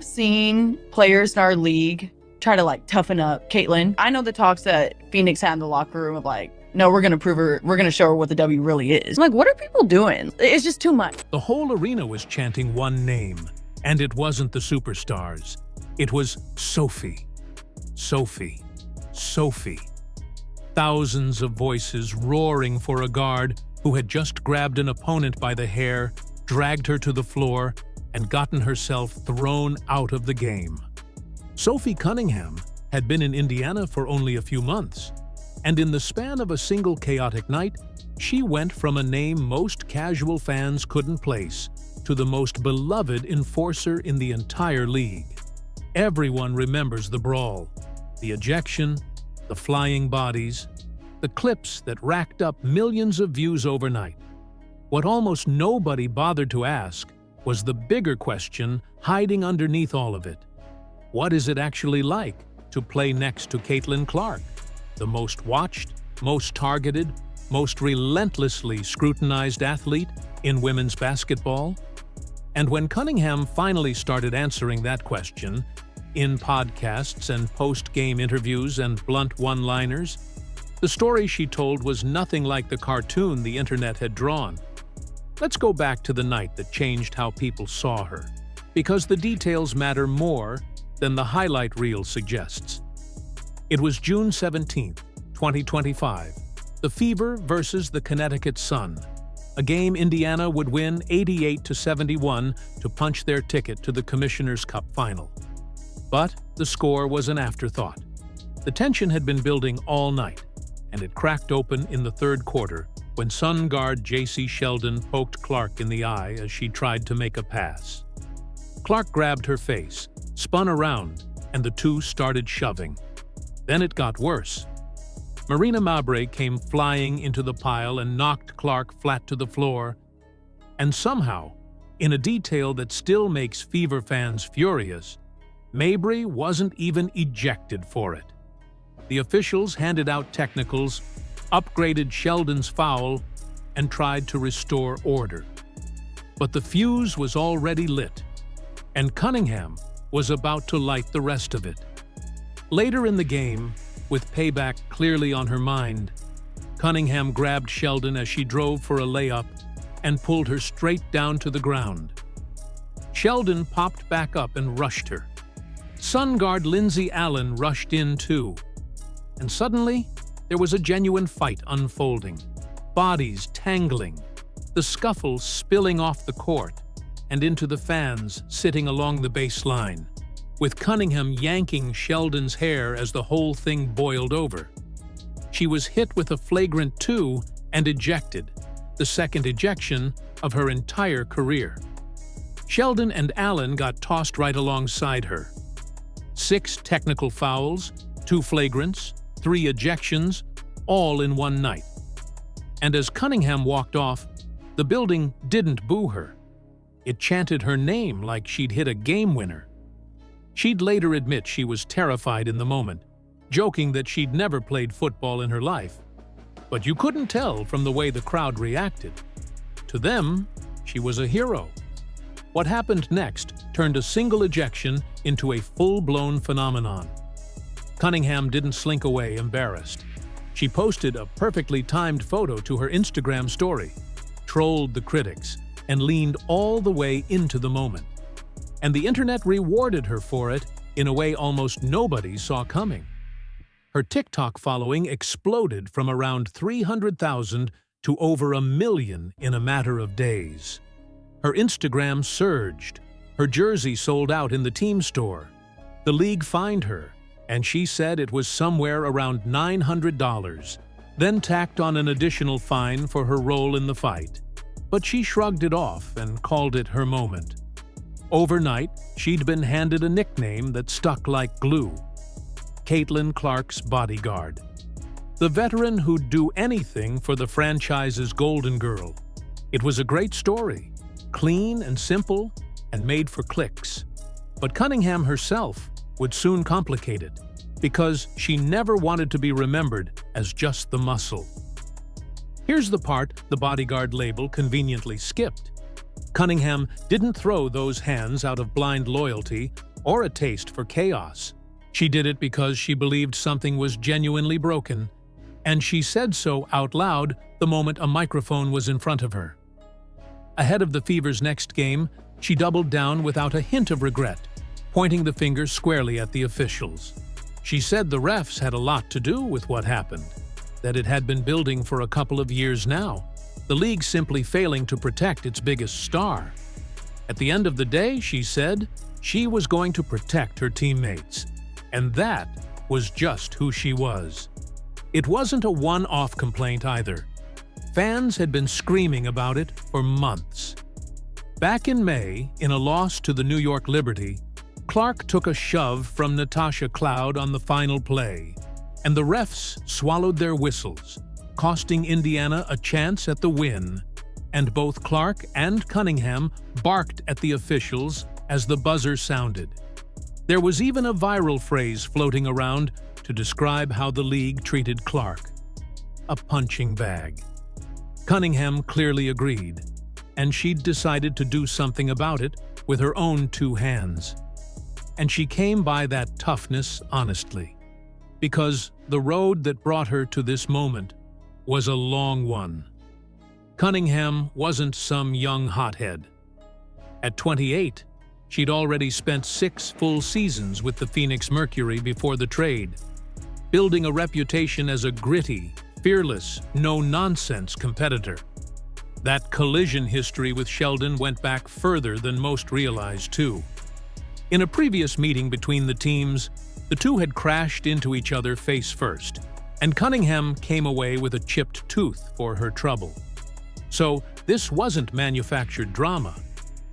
seen players in our league try to toughen up Caitlyn. I know the talks that Phoenix had in the locker room of no, we're gonna prove her, we're gonna show her what the W really is. I'm what are people doing? It's just too much. The whole arena was chanting one name, and it wasn't the superstars. It was Sophie. Sophie. Sophie. Thousands of voices roaring for a guard who had just grabbed an opponent by the hair, dragged her to the floor, and gotten herself thrown out of the game. Sophie Cunningham had been in Indiana for only a few months, and in the span of a single chaotic night, she went from a name most casual fans couldn't place to the most beloved enforcer in the entire league. Everyone remembers the brawl, the ejection, the flying bodies, the clips that racked up millions of views overnight. What almost nobody bothered to ask was the bigger question hiding underneath all of it. What is it actually like to play next to Caitlin Clark, the most watched, most targeted, most relentlessly scrutinized athlete in women's basketball? And when Cunningham finally started answering that question, in podcasts and post-game interviews and blunt one-liners, the story she told was nothing like the cartoon the internet had drawn. Let's go back to the night that changed how people saw her, because the details matter more than the highlight reel suggests. It was June 17, 2025, the Fever versus the Connecticut Sun, a game Indiana would win 88-71 to punch their ticket to the Commissioner's Cup final. But the score was an afterthought. The tension had been building all night, and it cracked open in the third quarter when Sun guard J.C. Sheldon poked Clark in the eye as she tried to make a pass. Clark grabbed her face, spun around, and the two started shoving. Then it got worse. Marina Mabre came flying into the pile and knocked Clark flat to the floor. And somehow, in a detail that still makes Fever fans furious, Mabre wasn't even ejected for it. The officials handed out technicals, upgraded Sheldon's foul, and tried to restore order. But the fuse was already lit, and Cunningham was about to light the rest of it. Later in the game, with payback clearly on her mind, Cunningham grabbed Sheldon as she drove for a layup and pulled her straight down to the ground. Sheldon popped back up and rushed her. Sun guard Lindsay Allen rushed in too. And suddenly, there was a genuine fight unfolding, bodies tangling, the scuffle spilling off the court and into the fans sitting along the baseline, with Cunningham yanking Sheldon's hair as the whole thing boiled over. She was hit with a flagrant 2 and ejected, the second ejection of her entire career. Sheldon and Allen got tossed right alongside her. 6 technical fouls, 2 flagrants, 3 ejections, all in one night. And as Cunningham walked off, the building didn't boo her. It chanted her name like she'd hit a game winner. She'd later admit she was terrified in the moment, joking that she'd never played football in her life. But you couldn't tell from the way the crowd reacted. To them, she was a hero. What happened next turned a single ejection into a full-blown phenomenon. Cunningham didn't slink away embarrassed. She posted a perfectly timed photo to her Instagram story, trolled the critics, and leaned all the way into the moment. And the internet rewarded her for it in a way almost nobody saw coming. Her TikTok following exploded from around 300,000 to over 1 million in a matter of days. Her Instagram surged. Her jersey sold out in the team store. The league fined her, and she said it was somewhere around $900, then tacked on an additional fine for her role in the fight. But she shrugged it off and called it her moment. Overnight, she'd been handed a nickname that stuck like glue: Caitlin Clark's bodyguard. The veteran who'd do anything for the franchise's golden girl. It was a great story, clean and simple, and made for clicks. But Cunningham herself would soon complicate it, because she never wanted to be remembered as just the muscle. Here's the part the bodyguard label conveniently skipped. Cunningham didn't throw those hands out of blind loyalty or a taste for chaos. She did it because she believed something was genuinely broken, and she said so out loud the moment a microphone was in front of her. Ahead of the Fever's next game, she doubled down without a hint of regret, pointing the finger squarely at the officials. She said the refs had a lot to do with what happened, that it had been building for a couple of years now, the league simply failing to protect its biggest star. At the end of the day, she said, she was going to protect her teammates. And that was just who she was. It wasn't a one-off complaint either. Fans had been screaming about it for months. Back in May, in a loss to the New York Liberty, Clark took a shove from Natasha Cloud on the final play, and the refs swallowed their whistles, costing Indiana a chance at the win, and both Clark and Cunningham barked at the officials as the buzzer sounded. There was even a viral phrase floating around to describe how the league treated Clark: a punching bag. Cunningham clearly agreed, and she'd decided to do something about it with her own two hands. And she came by that toughness honestly, because the road that brought her to this moment was a long one. Cunningham wasn't some young hothead. At 28, she'd already spent 6 full seasons with the Phoenix Mercury before the trade, building a reputation as a gritty, fearless, no-nonsense competitor. That collision history with Sheldon went back further than most realized, too. In a previous meeting between the teams, the two had crashed into each other face first, and Cunningham came away with a chipped tooth for her trouble. So this wasn't manufactured drama.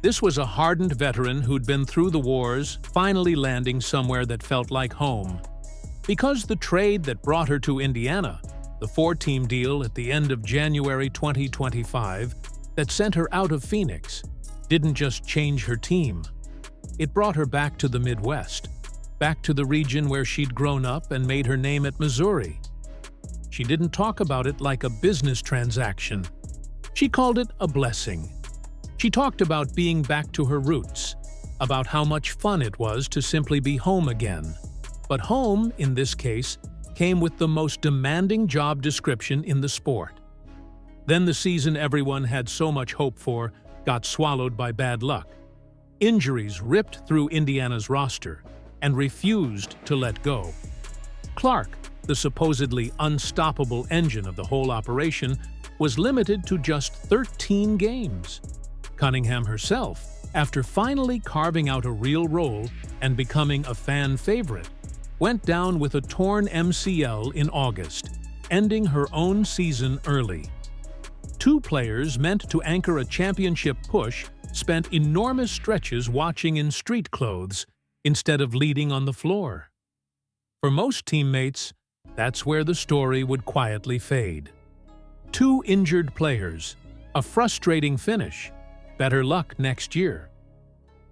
This was a hardened veteran who'd been through the wars, finally landing somewhere that felt like home. Because the trade that brought her to Indiana, the 4-team deal at the end of January 2025 that sent her out of Phoenix, didn't just change her team. It brought her back to the Midwest, back to the region where she'd grown up and made her name at Missouri. She didn't talk about it like a business transaction. She called it a blessing. She talked about being back to her roots, about how much fun it was to simply be home again. But home, in this case, came with the most demanding job description in the sport. Then the season everyone had so much hope for got swallowed by bad luck. Injuries ripped through Indiana's roster and refused to let go. Clark, the supposedly unstoppable engine of the whole operation, was limited to just 13 games. Cunningham herself, after finally carving out a real role and becoming a fan favorite, went down with a torn MCL in August, ending her own season early. 2 players meant to anchor a championship push spent enormous stretches watching in street clothes instead of leading on the floor. For most teammates, that's where the story would quietly fade. 2 injured players, a frustrating finish, better luck next year.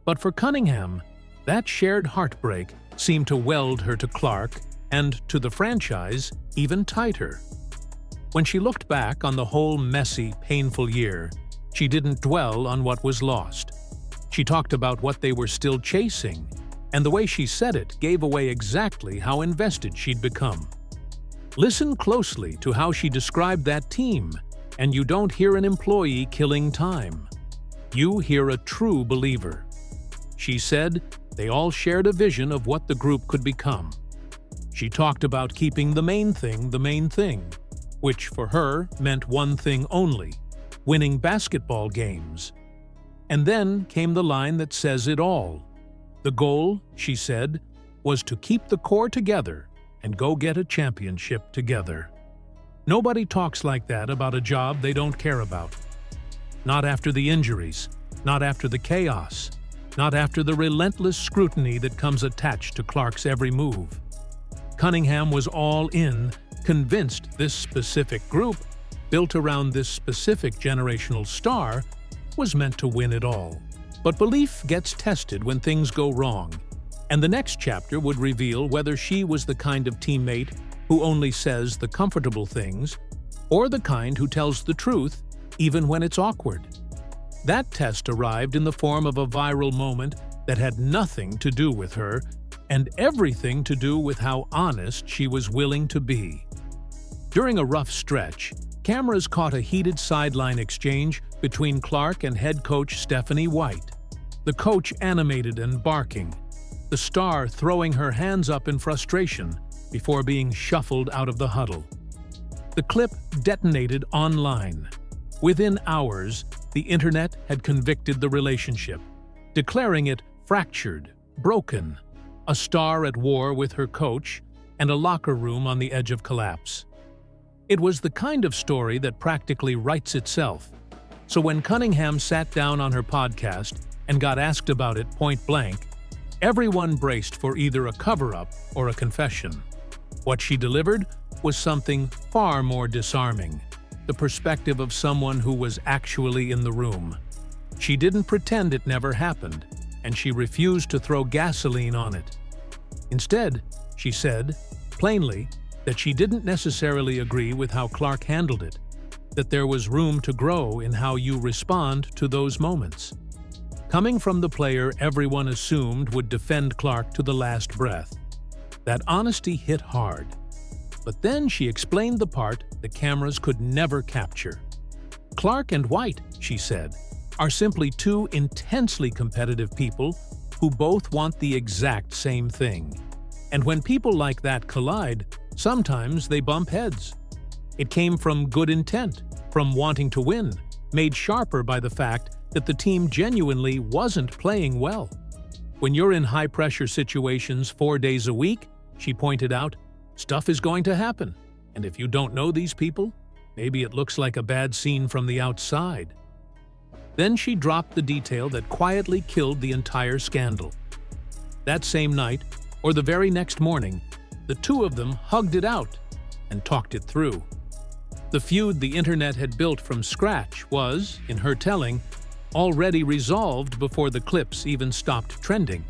But for Cunningham, that shared heartbreak seemed to weld her to Clark and, to the franchise, even tighter. When she looked back on the whole messy, painful year, she didn't dwell on what was lost. She talked about what they were still chasing, and the way she said it gave away exactly how invested she'd become. Listen closely to how she described that team, and you don't hear an employee killing time. You hear a true believer. She said they all shared a vision of what the group could become. She talked about keeping the main thing, which for her meant one thing only: winning basketball games. And then came the line that says it all. The goal, she said, was to keep the core together and go get a championship together. Nobody talks like that about a job they don't care about. Not after the injuries, not after the chaos, not after the relentless scrutiny that comes attached to Clark's every move. Cunningham was all in, convinced this specific group, built around this specific generational star, was meant to win it all. But belief gets tested when things go wrong, and the next chapter would reveal whether she was the kind of teammate who only says the comfortable things, or the kind who tells the truth even when it's awkward. That test arrived in the form of a viral moment that had nothing to do with her and everything to do with how honest she was willing to be. During a rough stretch, cameras caught a heated sideline exchange between Clark and head coach Stephanie White. The coach animated and barking, the star throwing her hands up in frustration before being shuffled out of the huddle. The clip detonated online. Within hours, the internet had convicted the relationship, declaring it fractured, broken, a star at war with her coach, and a locker room on the edge of collapse. It was the kind of story that practically writes itself. So when Cunningham sat down on her podcast and got asked about it point blank, everyone braced for either a cover-up or a confession. What she delivered was something far more disarming, the perspective of someone who was actually in the room. She didn't pretend it never happened, and she refused to throw gasoline on it. Instead, she said, plainly, that she didn't necessarily agree with how Clark handled it, that there was room to grow in how you respond to those moments. Coming from the player everyone assumed would defend Clark to the last breath, that honesty hit hard. But then she explained the part the cameras could never capture. Clark and White, she said, are simply two intensely competitive people who both want the exact same thing. And when people like that collide, sometimes they bump heads. It came from good intent, from wanting to win, made sharper by the fact that the team genuinely wasn't playing well. When you're in high-pressure situations 4 days a week, she pointed out, stuff is going to happen. And if you don't know these people, maybe it looks like a bad scene from the outside. Then she dropped the detail that quietly killed the entire scandal. That same night, or the very next morning, the two of them hugged it out and talked it through. The feud the internet had built from scratch was, in her telling, already resolved before the clips even stopped trending.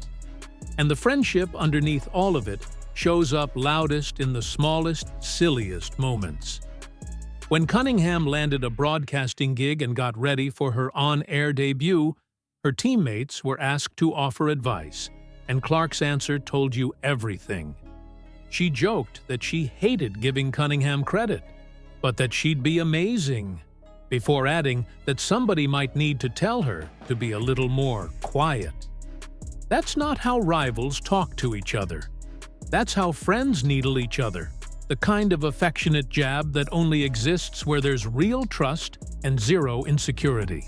And the friendship underneath all of it shows up loudest in the smallest, silliest moments. When Cunningham landed a broadcasting gig and got ready for her on-air debut, her teammates were asked to offer advice, and Clark's answer told you everything. She joked that she hated giving Cunningham credit, but that she'd be amazing, before adding that somebody might need to tell her to be a little more quiet. That's not how rivals talk to each other. That's how friends needle each other, the kind of affectionate jab that only exists where there's real trust and zero insecurity.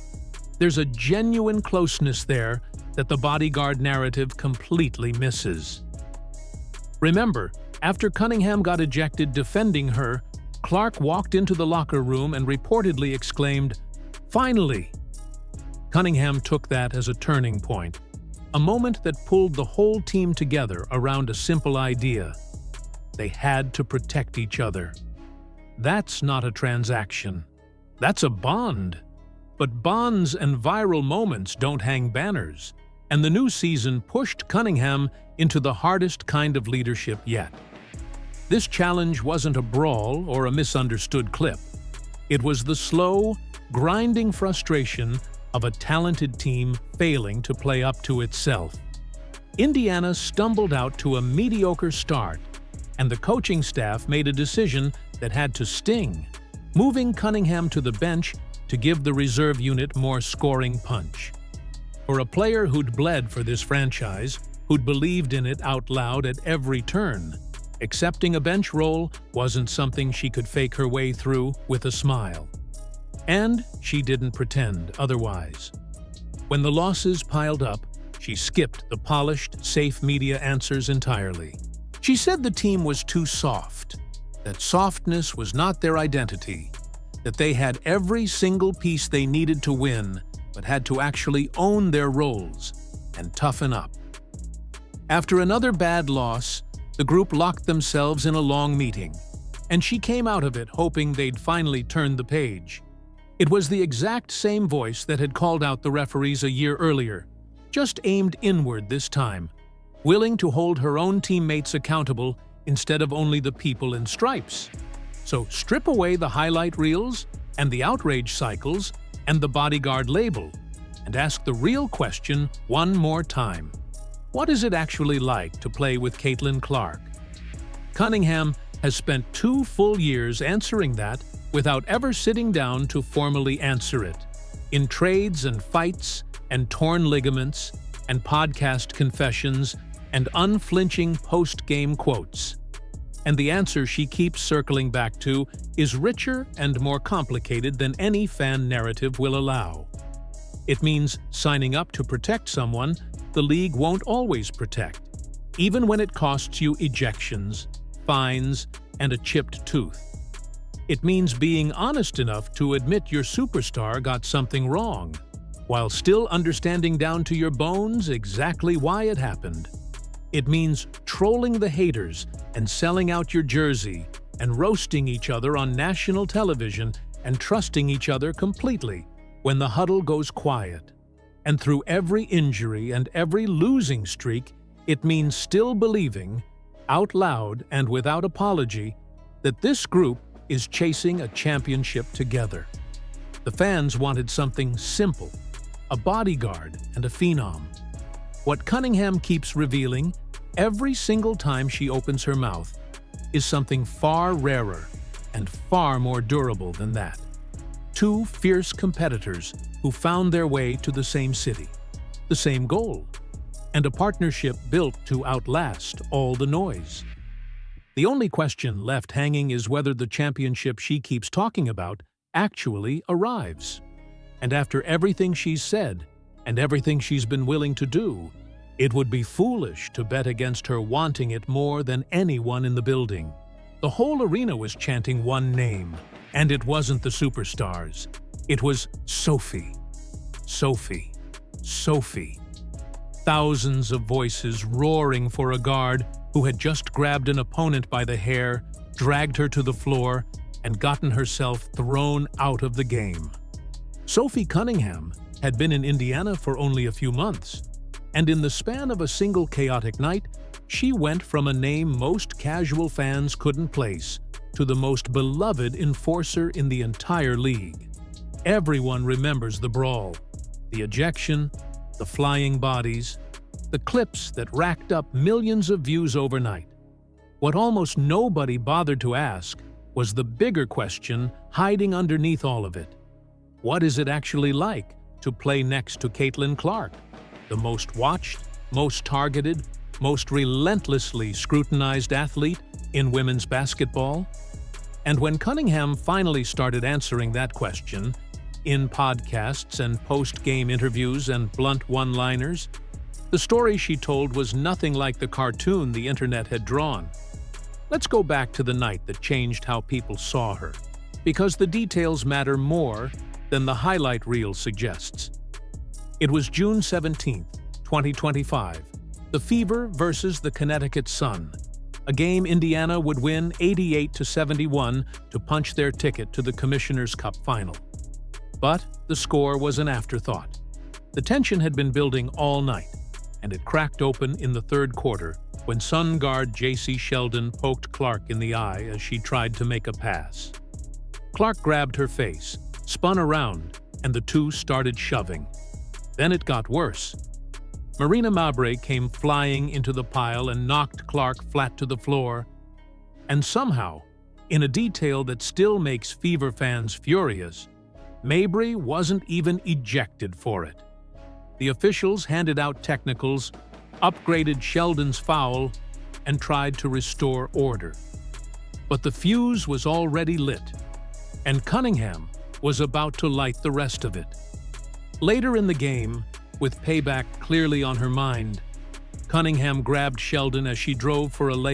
There's a genuine closeness there that the bodyguard narrative completely misses. Remember, after Cunningham got ejected defending her, Clark walked into the locker room and reportedly exclaimed, "Finally!" Cunningham took that as a turning point, a moment that pulled the whole team together around a simple idea. They had to protect each other. That's not a transaction. That's a bond. But bonds and viral moments don't hang banners, and the new season pushed Cunningham into the hardest kind of leadership yet. This challenge wasn't a brawl or a misunderstood clip. It was the slow, grinding frustration of a talented team failing to play up to itself. Indiana stumbled out to a mediocre start, and the coaching staff made a decision that had to sting, moving Cunningham to the bench to give the reserve unit more scoring punch. For a player who'd bled for this franchise, who'd believed in it out loud at every turn, accepting a bench role wasn't something she could fake her way through with a smile. And she didn't pretend otherwise. When the losses piled up, she skipped the polished, safe media answers entirely. She said the team was too soft, that softness was not their identity, that they had every single piece they needed to win, but had to actually own their roles and toughen up. After another bad loss, the group locked themselves in a long meeting, and she came out of it hoping they'd finally turn the page. It was the exact same voice that had called out the referees a year earlier, just aimed inward this time, willing to hold her own teammates accountable instead of only the people in stripes. So strip away the highlight reels and the outrage cycles and the bodyguard label, and ask the real question one more time. What is it actually like to play with Caitlin Clark? Cunningham has spent 2 full years answering that without ever sitting down to formally answer it. In trades and fights and torn ligaments and podcast confessions and unflinching post-game quotes. And the answer she keeps circling back to is richer and more complicated than any fan narrative will allow. It means signing up to protect someone the league won't always protect, even when it costs you ejections, fines, and a chipped tooth. It means being honest enough to admit your superstar got something wrong, while still understanding down to your bones exactly why it happened. It means trolling the haters and selling out your jersey and roasting each other on national television and trusting each other completely when the huddle goes quiet. And through every injury and every losing streak, it means still believing, out loud and without apology, that this group is chasing a championship together. The fans wanted something simple, a bodyguard and a phenom. What Cunningham keeps revealing every single time she opens her mouth is something far rarer and far more durable than that. 2 fierce competitors who found their way to the same city, the same goal, and a partnership built to outlast all the noise. The only question left hanging is whether the championship she keeps talking about actually arrives. And after everything she's said and everything she's been willing to do, it would be foolish to bet against her wanting it more than anyone in the building. The whole arena was chanting one name, and it wasn't the superstars. It was Sophie. Sophie. Sophie. Thousands of voices roaring for a guard who had just grabbed an opponent by the hair, dragged her to the floor, and gotten herself thrown out of the game. Sophie Cunningham had been in Indiana for only a few months, and in the span of a single chaotic night, she went from a name most casual fans couldn't place to the most beloved enforcer in the entire league. Everyone remembers the brawl, the ejection, the flying bodies, the clips that racked up millions of views overnight. What almost nobody bothered to ask was the bigger question hiding underneath all of it. What is it actually like to play next to Caitlin Clark, the most watched, most targeted, most relentlessly scrutinized athlete in women's basketball? And when Cunningham finally started answering that question, in podcasts and post-game interviews and blunt one-liners, the story she told was nothing like the cartoon the internet had drawn. Let's go back to the night that changed how people saw her, because the details matter more than the highlight reel suggests. It was June 17, 2025, the Fever versus the Connecticut Sun, a game Indiana would win 88-71 to punch their ticket to the Commissioner's Cup final. But the score was an afterthought. The tension had been building all night, and it cracked open in the third quarter when Sun guard J.C. Sheldon poked Clark in the eye as she tried to make a pass. Clark grabbed her face, spun around, and the two started shoving. Then it got worse. Marina Mabre came flying into the pile and knocked Clark flat to the floor. And somehow, in a detail that still makes Fever fans furious, Mabre wasn't even ejected for it. The officials handed out technicals, upgraded Sheldon's foul, and tried to restore order. But the fuse was already lit, and Cunningham was about to light the rest of it. Later in the game, with payback clearly on her mind, Cunningham grabbed Sheldon as she drove for a layup